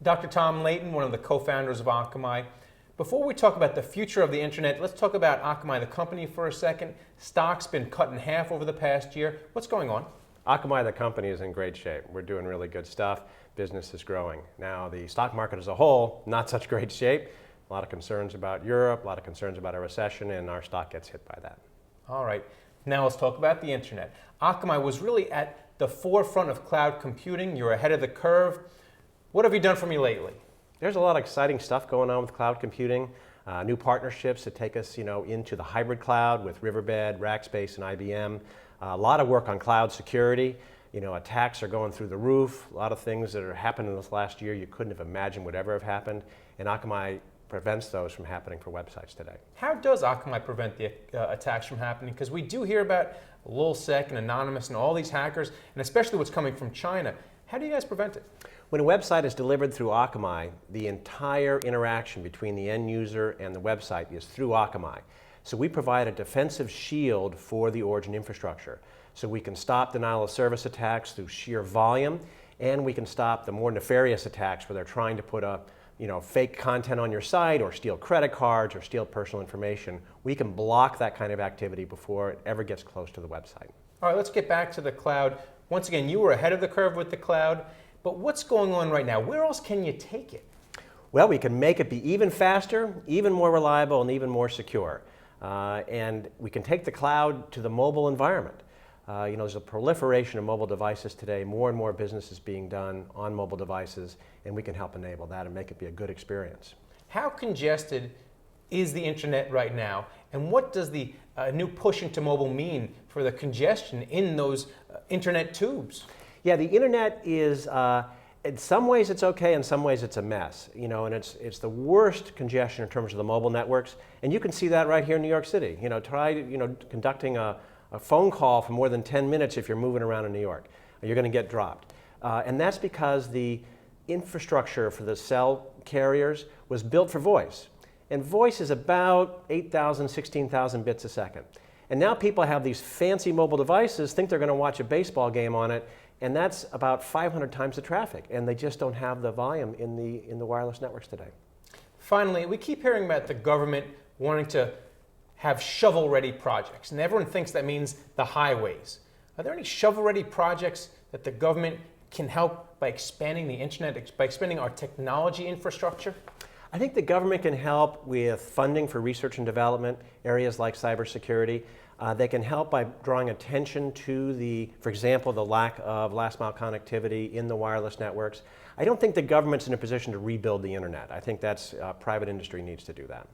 Dr. Tom Layton, one of the co-founders of Akamai. Before we talk about the future of the internet, let's talk about Akamai, the company, for a second. Stock's been cut in half over the past year. What's going on? Akamai, the company, is in great shape. We're doing really good stuff. Business is growing. Now, the stock market as a whole, not such great shape. A lot of concerns about Europe, a lot of concerns about a recession, and our stock gets hit by that. All right. Now let's talk about the internet. Akamai was really at the forefront of cloud computing. You're ahead of the curve. What have you done for me lately? There's a lot of exciting stuff going on with cloud computing. New partnerships that take us, into the hybrid cloud with Riverbed, Rackspace, and IBM. A lot of work on cloud security. Attacks are going through the roof. A lot of things that are happening this last year you couldn't have imagined would ever have happened. And Akamai prevents those from happening for websites today. How does Akamai prevent the attacks from happening? Because we do hear about LulzSec and Anonymous and all these hackers, and especially what's coming from China. How do you guys prevent it? When a website is delivered through Akamai, the entire interaction between the end user and the website is through Akamai. So we provide a defensive shield for the origin infrastructure. So we can stop denial of service attacks through sheer volume, and we can stop the more nefarious attacks where they're trying to put up fake content on your site or steal credit cards or steal personal information. We can block that kind of activity before it ever gets close to the website. All right, let's get back to the cloud. Once again, you were ahead of the curve with the cloud, but what's going on right now? Where else can you take it? Well, we can make it be even faster, even more reliable, and even more secure. And we can take the cloud to the mobile environment. There's a proliferation of mobile devices today. More and more business is being done on mobile devices, and we can help enable that and make it be a good experience. How congested is the internet right now, and what does the new push into mobile mean for the congestion in those internet tubes? Yeah, the internet is, in some ways it's okay, in some ways it's a mess. And it's the worst congestion in terms of the mobile networks, and you can see that right here in New York City. Try conducting a phone call for more than 10 minutes if you're moving around in New York. You're going to get dropped. And that's because the infrastructure for the cell carriers was built for voice. And voice is about 8,000, 16,000 bits a second. And now people have these fancy mobile devices, think they're going to watch a baseball game on it, and that's about 500 times the traffic. And they just don't have the volume in the wireless networks today. Finally, we keep hearing about the government wanting to have shovel-ready projects, and everyone thinks that means the highways. Are there any shovel-ready projects that the government can help by expanding the internet, by expanding our technology infrastructure? I think the government can help with funding for research and development, areas like cybersecurity. They can help by drawing attention to for example, the lack of last mile connectivity in the wireless networks. I don't think the government's in a position to rebuild the internet. I think private industry needs to do that.